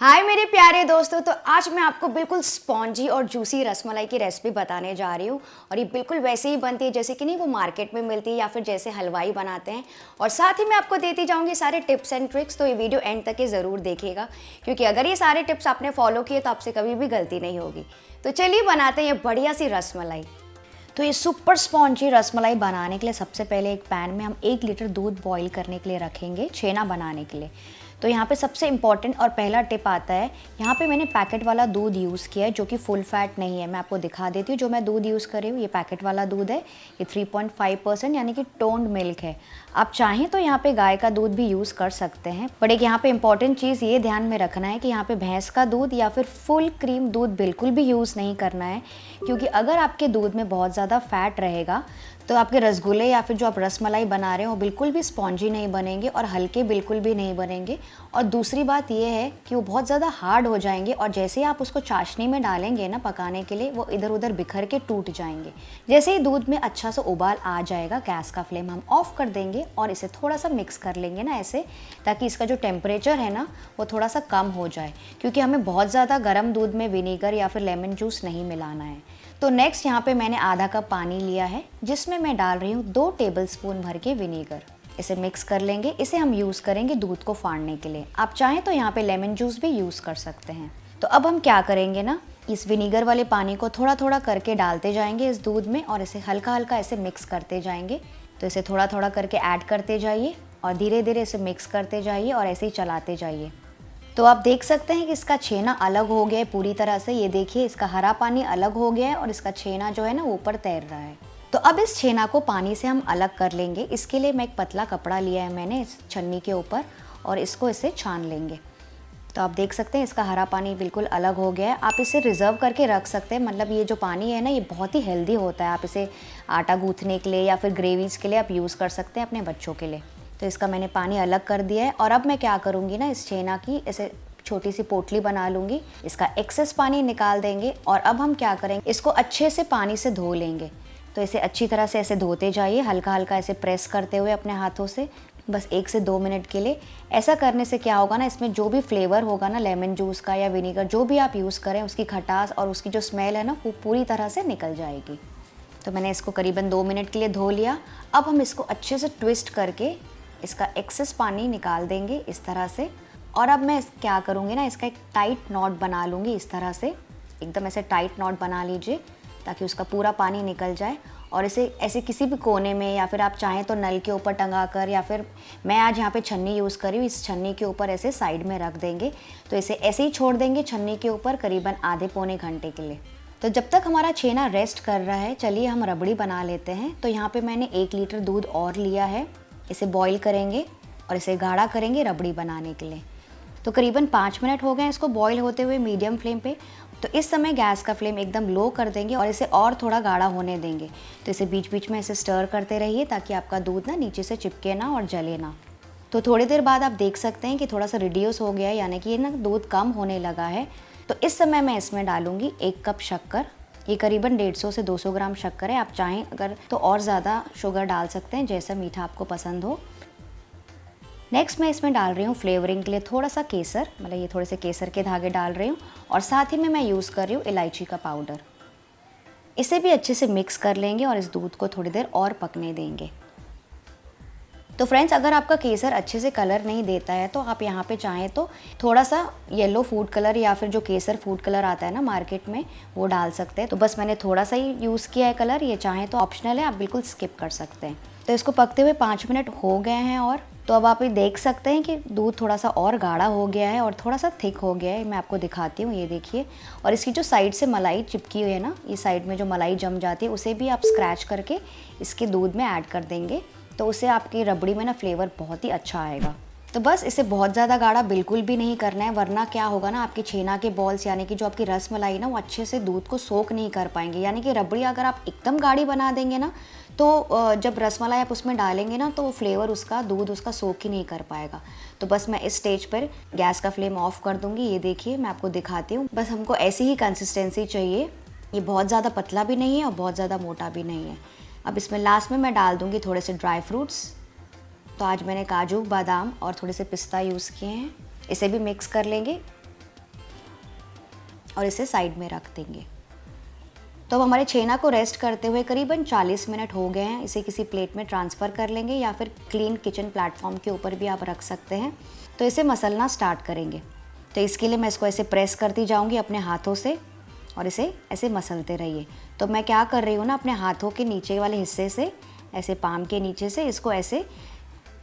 हाय मेरे प्यारे दोस्तों। तो आज मैं आपको बिल्कुल स्पॉन्जी और जूसी रसमलाई की रेसिपी बताने जा रही हूँ। और ये बिल्कुल वैसे ही बनती है जैसे कि नहीं वो मार्केट में मिलती है या फिर जैसे हलवाई बनाते हैं। और साथ ही मैं आपको देती जाऊँगी सारे टिप्स एंड ट्रिक्स, तो ये वीडियो एंड तक ही ज़रूर देखिएगा, क्योंकि अगर ये सारे टिप्स आपने फॉलो किए तो आपसे कभी भी गलती नहीं होगी। तो चलिए बनाते हैं ये बढ़िया सी रसमलाई। तो ये सुपर स्पॉन्जी रसमलाई बनाने के लिए सबसे पहले एक पैन में हम 1 लीटर दूध बॉईल करने के लिए रखेंगे छेना बनाने के लिए। तो यहाँ पे सबसे इम्पॉर्टेंट और पहला टिप आता है, यहाँ पे मैंने पैकेट वाला दूध यूज़ किया है जो कि फुल फैट नहीं है। मैं आपको दिखा देती हूँ जो मैं दूध यूज़ कर रही हूँ। ये पैकेट वाला दूध है, ये 3.5% यानी कि टोन्ड मिल्क है। आप चाहें तो यहाँ पे गाय का दूध भी यूज़ कर सकते हैं, बट एक यहाँ पे इंपॉर्टेंट चीज़ ये ध्यान में रखना है कि यहाँ पे भैंस का दूध या फिर फुल क्रीम दूध बिल्कुल भी यूज़ नहीं करना है, क्योंकि अगर आपके दूध में बहुत ज़्यादा फैट रहेगा तो आपके रसगुल्ले या फिर जो आप रसमलाई बना रहे हो बिल्कुल भी स्पॉन्जी नहीं बनेंगे और हल्के बिल्कुल भी नहीं बनेंगे। और दूसरी बात ये है कि वो बहुत ज़्यादा हार्ड हो जाएंगे और जैसे ही आप उसको चाशनी में डालेंगे ना पकाने के लिए, वो इधर उधर बिखर के टूट जाएंगे। जैसे ही दूध में अच्छा सा उबाल आ जाएगा, गैस का फ्लेम हम ऑफ कर देंगे और इसे थोड़ा सा मिक्स कर लेंगे ना ऐसे, ताकि इसका जो टेम्परेचर है ना वो थोड़ा सा कम हो जाए, क्योंकि हमें बहुत ज़्यादा गर्म दूध में विनीगर या फिर लेमन जूस नहीं मिलाना है। तो नेक्स्ट यहाँ पे मैंने आधा कप पानी लिया है जिसमें मैं डाल रही हूँ 2 टेबलस्पून भर के विनीगर। इसे मिक्स कर लेंगे। इसे हम यूज़ करेंगे दूध को फाड़ने के लिए। आप चाहें तो यहाँ पे लेमन जूस भी यूज़ कर सकते हैं। तो अब हम क्या करेंगे ना, इस विनीगर वाले पानी को थोड़ा थोड़ा करके डालते जाएंगे इस दूध में और इसे हल्का हल्का ऐसे मिक्स करते जाएंगे। तो इसे थोड़ा थोड़ा करके ऐड करते जाइए और धीरे धीरे इसे मिक्स करते जाइए और ऐसे ही चलाते जाइए। तो आप देख सकते हैं कि इसका छेना अलग हो गया है पूरी तरह से। ये देखिए, इसका हरा पानी अलग हो गया है और इसका छेना जो है ना ऊपर तैर रहा है। तो अब इस छेना को पानी से हम अलग कर लेंगे। इसके लिए मैं एक पतला कपड़ा लिया है मैंने इस छन्नी के ऊपर और इसको इसे छान लेंगे। तो आप देख सकते हैं इसका हरा पानी बिल्कुल अलग हो गया है। आप इसे रिजर्व करके रख सकते हैं, मतलब ये जो पानी है ना ये बहुत ही हेल्दी होता है। आप इसे आटा गूँथने के लिए या फिर ग्रेवीज़ के लिए आप यूज़ कर सकते हैं अपने बच्चों के लिए। तो इसका मैंने पानी अलग कर दिया है और अब मैं क्या करूँगी ना, इस छेना की ऐसे छोटी सी पोटली बना लूँगी, इसका एक्सेस पानी निकाल देंगे और अब हम क्या करेंगे, इसको अच्छे से पानी से धो लेंगे। तो इसे अच्छी तरह से ऐसे धोते जाइए, हल्का हल्का ऐसे प्रेस करते हुए अपने हाथों से, बस 1 से 2 मिनट के लिए। ऐसा करने से क्या होगा ना, इसमें जो भी फ्लेवर होगा ना लेमन जूस का या विनीगर जो भी आप यूज़ करें, उसकी खटास और उसकी जो स्मेल है ना वो पूरी तरह से निकल जाएगी। तो मैंने इसको करीबन 2 मिनट के लिए धो लिया। अब हम इसको अच्छे से ट्विस्ट करके इसका एक्सेस पानी निकाल देंगे इस तरह से। और अब मैं क्या करूँगी ना, इसका एक टाइट नॉट बना लूँगी इस तरह से। एकदम ऐसे टाइट नॉट बना लीजिए ताकि उसका पूरा पानी निकल जाए। और इसे ऐसे किसी भी कोने में या फिर आप चाहें तो नल के ऊपर टंगा कर, या फिर मैं आज यहाँ पे छन्नी यूज़ करी हूँ, इस छन्नी के ऊपर ऐसे साइड में रख देंगे। तो इसे ऐसे ही छोड़ देंगे छन्नी के ऊपर करीबन आधे पौने घंटे के लिए। तो जब तक हमारा छेना रेस्ट कर रहा है, चलिए हम रबड़ी बना लेते हैं। तो यहाँ पे मैंने 1 लीटर दूध और लिया है, इसे बॉईल करेंगे और इसे गाढ़ा करेंगे रबड़ी बनाने के लिए। तो करीबन 5 मिनट हो गए इसको बॉईल होते हुए मीडियम फ्लेम पे। तो इस समय गैस का फ्लेम एकदम लो कर देंगे और इसे और थोड़ा गाढ़ा होने देंगे। तो इसे बीच बीच में ऐसे स्टर करते रहिए ताकि आपका दूध ना नीचे से चिपके ना और जले ना। तो थोड़ी देर बाद आप देख सकते हैं कि थोड़ा सा रिड्यूस हो गया है, यानी कि ये ना दूध कम होने लगा है। तो इस समय मैं इसमें डालूंगी 1 कप शक्कर। ये करीबन 150 से 200 ग्राम शक्कर है। आप चाहें अगर तो और ज़्यादा शुगर डाल सकते हैं, जैसा मीठा आपको पसंद हो। नेक्स्ट मैं इसमें डाल रही हूँ फ्लेवरिंग के लिए थोड़ा सा केसर, मतलब ये थोड़े से केसर के धागे डाल रही हूँ। और साथ ही में मैं यूज़ कर रही हूँ इलायची का पाउडर। इसे भी अच्छे से मिक्स कर लेंगे और इस दूध को थोड़ी देर और पकने देंगे। तो फ्रेंड्स, अगर आपका केसर अच्छे से कलर नहीं देता है तो आप यहाँ पे चाहें तो थोड़ा सा येलो फूड कलर या फिर जो केसर फूड कलर आता है ना मार्केट में, वो डाल सकते हैं। तो बस मैंने थोड़ा सा ही यूज़ किया है कलर, ये चाहें तो ऑप्शनल है, आप बिल्कुल स्किप कर सकते हैं। तो इसको पकते हुए 5 मिनट हो गए हैं और तो अब आप ये देख सकते हैं कि दूध थोड़ा सा और गाढ़ा हो गया है और थोड़ा सा थिक हो गया है। मैं आपको दिखाती हूँ, ये देखिए। और इसकी जो साइड से मलाई चिपकी हुई है ना, ये साइड में जो मलाई जम जाती है उसे भी आप स्क्रैच करके इसके दूध में ऐड कर देंगे। तो उससे आपकी रबड़ी में ना फ्लेवर बहुत ही अच्छा आएगा। तो बस इसे बहुत ज़्यादा गाढ़ा बिल्कुल भी नहीं करना है, वरना क्या होगा ना, आपके छेना के बॉल्स यानी कि जो आपकी रस मलाई ना वो अच्छे से दूध को सोख नहीं कर पाएंगे। यानी कि रबड़ी अगर आप एकदम गाढ़ी बना देंगे ना, तो जब रसमलाई आप उसमें डालेंगे ना तो फ्लेवर उसका दूध उसका सोख ही नहीं कर पाएगा। तो बस मैं इस स्टेज पर गैस का फ्लेम ऑफ कर दूंगी। ये देखिए, मैं आपको दिखाती हूँ। बस हमको ऐसी ही कंसिस्टेंसी चाहिए, ये बहुत ज़्यादा पतला भी नहीं है और बहुत ज़्यादा मोटा भी नहीं है। अब इसमें लास्ट में मैं डाल दूंगी थोड़े से ड्राई फ्रूट्स। तो आज मैंने काजू, बादाम और थोड़े से पिस्ता यूज़ किए हैं। इसे भी मिक्स कर लेंगे और इसे साइड में रख देंगे। तो अब हमारे छेना को रेस्ट करते हुए करीबन 40 मिनट हो गए हैं। इसे किसी प्लेट में ट्रांसफ़र कर लेंगे या फिर क्लीन किचन प्लेटफॉर्म के ऊपर भी आप रख सकते हैं। तो इसे मसलना स्टार्ट करेंगे। तो इसके लिए मैं इसको ऐसे प्रेस करती जाऊंगी अपने हाथों से और इसे ऐसे मसलते रहिए। तो मैं क्या कर रही हूँ ना, अपने हाथों के नीचे वाले हिस्से से, ऐसे पाम के नीचे से इसको ऐसे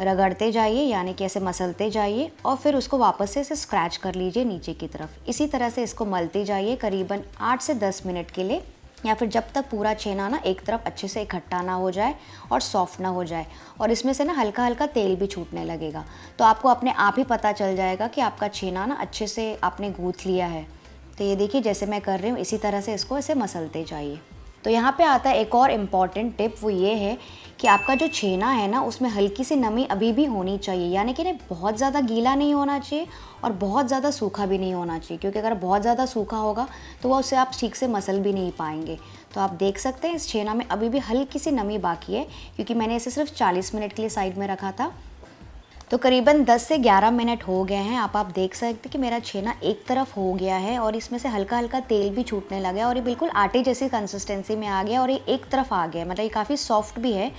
रगड़ते जाइए, यानी कि ऐसे मसलते जाइए और फिर उसको वापस से इसे स्क्रैच कर लीजिए नीचे की तरफ। इसी तरह से इसको मलते जाइए करीबन 8 से 10 मिनट के लिए, या फिर जब तक पूरा छेना ना एक तरफ अच्छे से इकट्ठा ना हो जाए और सॉफ्ट ना हो जाए और इसमें से ना हल्का हल्का तेल भी छूटने लगेगा। तो आपको अपने आप ही पता चल जाएगा कि आपका छेना ना अच्छे से आपने गूँथ लिया है। तो ये देखिए जैसे मैं कर रही हूँ इसी तरह से इसको ऐसे मसलते जाइए। तो यहाँ पे आता है एक और इम्पॉर्टेंट टिप, वो ये है कि आपका जो छेना है ना उसमें हल्की सी नमी अभी भी होनी चाहिए, यानी कि ना बहुत ज़्यादा गीला नहीं होना चाहिए और बहुत ज़्यादा सूखा भी नहीं होना चाहिए, क्योंकि अगर बहुत ज़्यादा सूखा होगा तो वो उससे आप ठीक से मसल भी नहीं पाएंगे। तो आप देख सकते हैं इस छेना में अभी भी हल्की सी नमी बाकी है, क्योंकि मैंने इसे सिर्फ 40 मिनट के लिए साइड में रखा था। तो करीबन 10 से 11 मिनट हो गए हैं। आप देख सकते हैं कि मेरा छेना एक तरफ हो गया है और इसमें से हल्का हल्का तेल भी छूटने लगा है और ये बिल्कुल आटे जैसी कंसिस्टेंसी में आ गया और ये एक तरफ आ गया है, मतलब ये काफ़ी सॉफ्ट भी है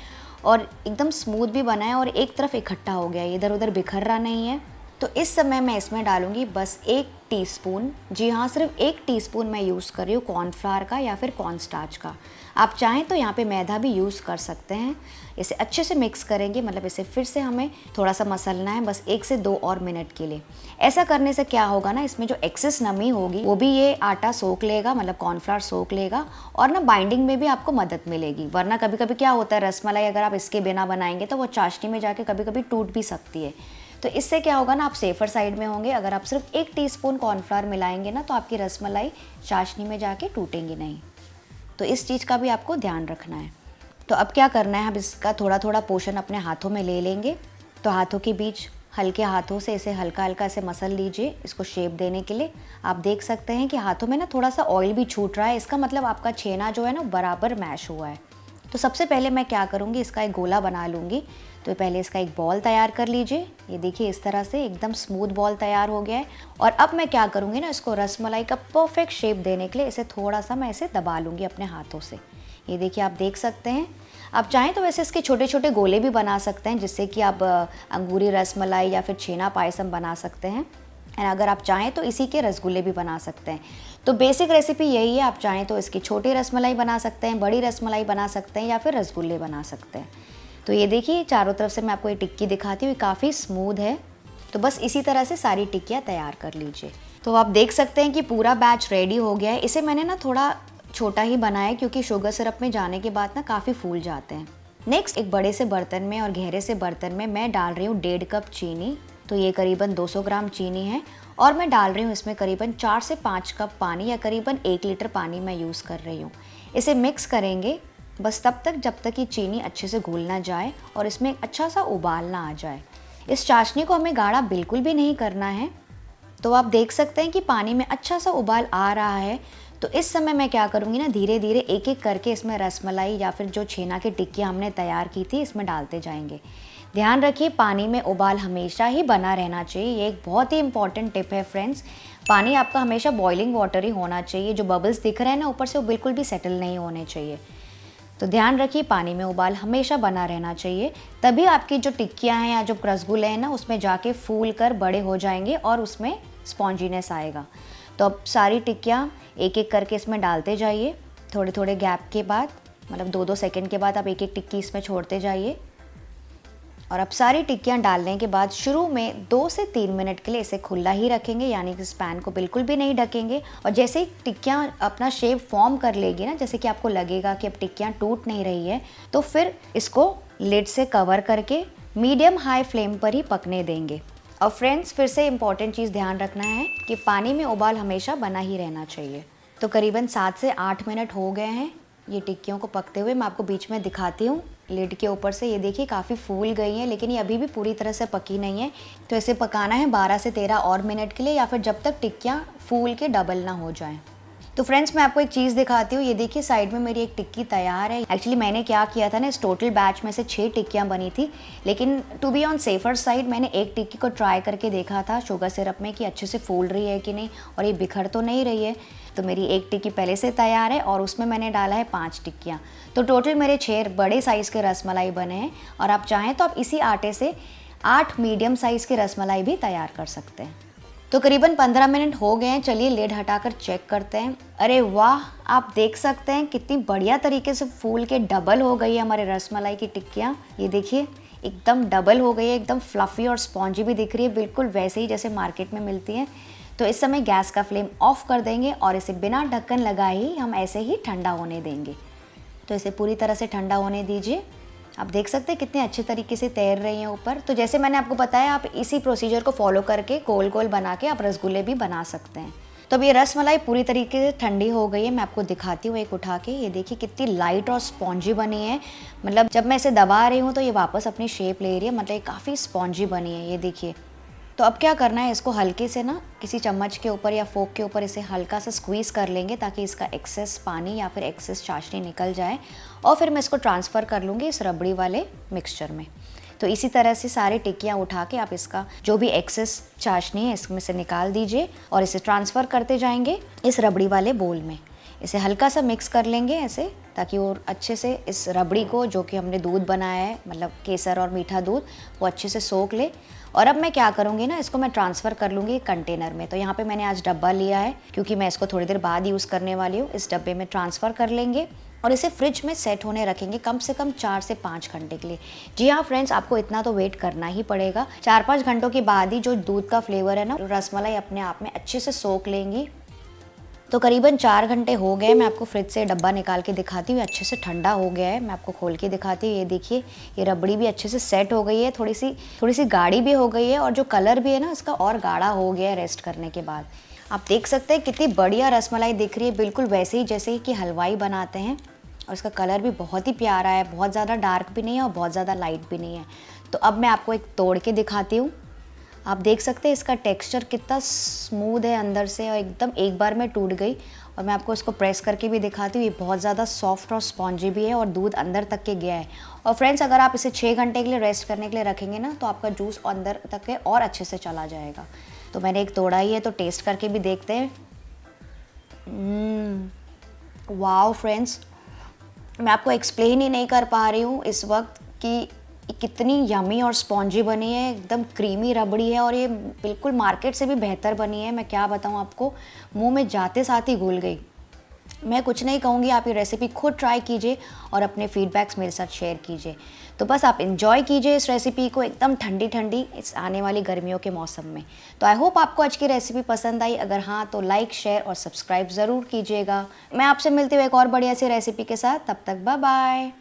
और एकदम स्मूथ भी बना है और एक तरफ इकट्ठा हो गया है, इधर उधर बिखर रहा नहीं है। तो इस समय मैं इसमें डालूंगी बस 1 टीस्पून, जी हाँ सिर्फ 1 टीस्पून मैं यूज़ कर रही हूँ कॉर्नफ्लावर का या फिर कॉर्नस्टार्च का। आप चाहें तो यहाँ पे मैदा भी यूज़ कर सकते हैं। इसे अच्छे से मिक्स करेंगे, मतलब इसे फिर से हमें थोड़ा सा मसलना है बस 1 से 2 और मिनट के लिए। ऐसा करने से क्या होगा ना, इसमें जो एक्सेस नमी होगी वो भी ये आटा सोख लेगा, मतलब कॉर्नफ्लावर सोख लेगा और ना बाइंडिंग में भी आपको मदद मिलेगी। वरना कभी कभी क्या होता है, रसमलाई अगर आप इसके बिना बनाएंगे तो वो चाशनी में जाके कभी कभी टूट भी सकती है। तो इससे क्या होगा ना, आप सेफ़र साइड में होंगे। अगर आप सिर्फ 1 टीस्पून कॉर्नफ्लावर मिलाएंगे ना तो आपकी रसमलाई चाशनी में जाके टूटेंगी नहीं। तो इस चीज़ का भी आपको ध्यान रखना है। तो अब क्या करना है, हम इसका थोड़ा थोड़ा पोर्शन अपने हाथों में ले लेंगे। तो हाथों के बीच हल्के हाथों से इसे हल्का हल्का ऐसे मसल लीजिए इसको शेप देने के लिए। आप देख सकते हैं कि हाथों में ना थोड़ा सा ऑयल भी छूट रहा है, इसका मतलब आपका छेना जो है ना बराबर मैश हुआ है। तो सबसे पहले मैं क्या करूँगी, इसका एक गोला बना लूँगी। तो पहले इसका एक बॉल तैयार कर लीजिए। ये देखिए इस तरह से एकदम स्मूथ बॉल तैयार हो गया है। और अब मैं क्या करूँगी ना, इसको रसमलाई का परफेक्ट शेप देने के लिए इसे थोड़ा सा मैं इसे दबा लूँगी अपने हाथों से। ये देखिए आप देख सकते हैं। आप चाहें तो वैसे इसके छोटे छोटे गोले भी बना सकते हैं, जिससे कि आप अंगूरी रसमलाई या फिर छेना पायसम बना सकते हैं। एंड अगर आप चाहें तो इसी के रसगुल्ले भी बना सकते हैं। तो बेसिक रेसिपी यही है। आप चाहें तो इसकी छोटी रसमलाई बना सकते हैं, बड़ी रसमलाई बना सकते हैं या फिर रसगुल्ले बना सकते हैं। तो ये देखिए चारों तरफ से मैं आपको ये टिक्की दिखाती हूँ, काफ़ी स्मूथ है। तो बस इसी तरह से सारी टिक्कियाँ तैयार कर लीजिए। तो आप देख सकते हैं कि पूरा बैच रेडी हो गया है। इसे मैंने ना थोड़ा छोटा ही बनाया क्योंकि शुगर सिरप में जाने के बाद ना काफ़ी फूल जाते हैं। नेक्स्ट एक बड़े से बर्तन में और गहरे से बर्तन में मैं डाल रही हूँ 1.5 कप चीनी। तो ये करीबन 200 ग्राम चीनी है और मैं डाल रही हूँ इसमें करीबन 4 से 5 कप पानी या करीबन 1 लीटर पानी मैं यूज़ कर रही हूँ। इसे मिक्स करेंगे बस तब तक जब तक ये चीनी अच्छे से घुल ना जाए और इसमें एक अच्छा सा उबाल ना आ जाए। इस चाशनी को हमें गाढ़ा बिल्कुल भी नहीं करना है। तो आप देख सकते हैं कि पानी में अच्छा सा उबाल आ रहा है। तो इस समय मैं क्या करूँगी ना, धीरे धीरे एक एक करके इसमें रसमलाई या फिर जो छेना की टिक्की हमने तैयार की थी इसमें डालते जाएंगे। ध्यान रखिए पानी में उबाल हमेशा ही बना रहना चाहिए। ये एक बहुत ही इंपॉर्टेंट टिप है फ्रेंड्स। पानी आपका हमेशा बॉइलिंग वाटर ही होना चाहिए। जो बबल्स दिख रहे हैं ना ऊपर से, वो बिल्कुल भी सेटल नहीं होने चाहिए। तो ध्यान रखिए पानी में उबाल हमेशा बना रहना चाहिए, तभी आपकी जो टिक्कियाँ हैं या जो रसगुल्ले हैं ना उसमें जाके फूल कर बड़े हो जाएंगे और उसमें स्पॉन्जीनेस आएगा। तो अब सारी टिक्कियाँ एक एक करके इसमें डालते जाइए। थोड़े थोड़े गैप के बाद, मतलब 2-2 सेकंड के बाद आप एक एक टिक्की इसमें छोड़ते जाइए। और अब सारी टिक्कियाँ डालने के बाद शुरू में 2 से 3 मिनट के लिए इसे खुला ही रखेंगे, यानी कि इस पैन को बिल्कुल भी नहीं ढकेंगे। और जैसे ही टिक्कियाँ अपना शेप फॉर्म कर लेगी ना, जैसे कि आपको लगेगा कि अब टिक्कियाँ टूट नहीं रही है, तो फिर इसको लिड से कवर करके मीडियम हाई फ्लेम पर ही पकने देंगे। और फ्रेंड्स फिर से इम्पॉर्टेंट चीज़ ध्यान रखना है कि पानी में उबाल हमेशा बना ही रहना चाहिए। तो करीबन 7 से 8 मिनट हो गए हैं ये टिक्कियों को पकते हुए। मैं आपको बीच में दिखाती हूँ लिड के ऊपर से। ये देखिए काफ़ी फूल गई हैं, लेकिन ये अभी भी पूरी तरह से पकी नहीं है। तो इसे पकाना है 12 से 13 और मिनट के लिए, या फिर जब तक टिक्कियाँ फूल के डबल ना हो जाएं। तो फ्रेंड्स मैं आपको एक चीज़ दिखाती हूँ। ये देखिए साइड में मेरी एक टिक्की तैयार है। एक्चुअली मैंने क्या किया था ना, इस टोटल बैच में से 6 टिक्कियाँ बनी थी, लेकिन to be on safer side मैंने एक टिक्की को ट्राई करके देखा था शुगर सिरप में कि अच्छे से फूल रही है कि नहीं और ये बिखर तो नहीं रही है। तो मेरी एक टिक्की पहले से तैयार है और उसमें मैंने डाला है 5 टिक्कियाँ। तो टोटल मेरे 6 बड़े साइज़ के रसमलाई बने हैं और आप चाहें तो आप इसी आटे से 8 मीडियम साइज़ की रसमलाई भी तैयार कर सकते हैं। तो करीबन 15 मिनट हो गए हैं। चलिए लिड हटाकर चेक करते हैं। अरे वाह, आप देख सकते हैं कितनी बढ़िया तरीके से फूल के डबल हो गई है हमारे रसमलाई की टिक्कियाँ। ये देखिए एकदम डबल हो गई है, एकदम फ्लफ़ी और स्पॉन्जी भी दिख रही है, बिल्कुल वैसे ही जैसे मार्केट में मिलती हैं। तो इस समय गैस का फ्लेम ऑफ कर देंगे और इसे बिना ढक्कन लगाए ही हम ऐसे ही ठंडा होने देंगे। तो इसे पूरी तरह से ठंडा होने दीजिए। आप देख सकते हैं कितने अच्छे तरीके से तैर रही हैं ऊपर। तो जैसे मैंने आपको बताया, आप इसी प्रोसीजर को फॉलो करके गोल गोल बना के आप रसगुल्ले भी बना सकते हैं। तो अब ये रसमलाई पूरी तरीके से ठंडी हो गई है। मैं आपको दिखाती हूँ एक उठा के। ये देखिए कितनी लाइट और स्पॉन्जी बनी है। मतलब जब मैं इसे दबा रही हूँ तो ये वापस अपनी शेप ले रही है, मतलब ये काफ़ी स्पॉन्जी बनी है। ये देखिए। तो अब क्या करना है, इसको हल्के से ना किसी चम्मच के ऊपर या फोक के ऊपर इसे हल्का सा स्क्वीज़ कर लेंगे ताकि इसका एक्सेस पानी या फिर एक्सेस चाशनी निकल जाए और फिर मैं इसको ट्रांसफ़र कर लूँगी इस रबड़ी वाले मिक्सचर में। तो इसी तरह से सारी टिक्कियाँ उठा के आप इसका जो भी एक्सेस चाशनी है इसमें से निकाल दीजिए और इसे ट्रांसफ़र करते जाएंगे इस रबड़ी वाले बोल में। इसे हल्का सा मिक्स कर लेंगे ऐसे, ताकि वो अच्छे से इस रबड़ी को, जो कि हमने दूध बनाया है मतलब केसर और मीठा दूध, वो अच्छे से सोख ले। और अब मैं क्या करूँगी ना, इसको मैं ट्रांसफ़र कर लूँगी कंटेनर में। तो यहाँ पे मैंने आज डब्बा लिया है क्योंकि मैं इसको थोड़ी देर बाद यूज़ करने वाली हूँ। इस डब्बे में ट्रांसफ़र कर लेंगे और इसे फ्रिज में सेट होने रखेंगे कम से कम 4 से 5 घंटे के लिए। जी हाँ फ्रेंड्स, आपको इतना तो वेट करना ही पड़ेगा। 4-5 घंटों के बाद ही जो दूध का फ्लेवर है ना, रसमलाई अपने आप में अच्छे से सोख लेंगी। तो करीबन 4 घंटे हो गए। मैं आपको फ्रिज से डब्बा निकाल के दिखाती हूँ, अच्छे से ठंडा हो गया है। मैं आपको खोल के दिखाती हूँ। ये देखिए, ये रबड़ी भी अच्छे से सेट हो गई है, थोड़ी सी गाढ़ी भी हो गई है और जो कलर भी है ना इसका और गाढ़ा हो गया है रेस्ट करने के बाद। आप देख सकते हैं कितनी बढ़िया रसमलाई दिख रही है, बिल्कुल वैसे ही जैसे कि हलवाई बनाते हैं। और इसका कलर भी बहुत ही प्यारा है, बहुत ज़्यादा डार्क भी नहीं है और बहुत ज़्यादा लाइट भी नहीं है। तो अब मैं आपको एक तोड़ के दिखाती हूँ। आप देख सकते हैं इसका टेक्सचर कितना स्मूथ है अंदर से और एकदम एक बार में टूट गई। और मैं आपको इसको प्रेस करके भी दिखाती हूँ। ये बहुत ज़्यादा सॉफ्ट और स्पॉन्जी भी है और दूध अंदर तक के गया है। और फ्रेंड्स, अगर आप इसे 6 घंटे के लिए रेस्ट करने के लिए रखेंगे ना, तो आपका जूस अंदर तक के और अच्छे से चला जाएगा। तो मैंने एक तोड़ा ही है, तो टेस्ट करके भी देखते हैं। वाओ फ्रेंड्स, मैं आपको एक्सप्लेन ही नहीं कर पा रही हूँ इस वक्त कि कितनी यमी और स्पॉन्जी बनी है, एकदम क्रीमी रबड़ी है और ये बिल्कुल मार्केट से भी बेहतर बनी है। मैं क्या बताऊँ आपको, मुंह में जाते साथ ही घुल गई। मैं कुछ नहीं कहूँगी, आप ये रेसिपी खुद ट्राई कीजिए और अपने फीडबैक्स मेरे साथ शेयर कीजिए। तो बस आप एंजॉय कीजिए इस रेसिपी को एकदम ठंडी ठंडी इस आने वाली गर्मियों के मौसम में। तो आई होप आपको आज की रेसिपी पसंद आई। अगर हाँ तो लाइक, शेयर और सब्सक्राइब ज़रूर कीजिएगा। मैं आपसे मिलती हूँ एक और बढ़िया सी रेसिपी के साथ। तब तक बाय बाय।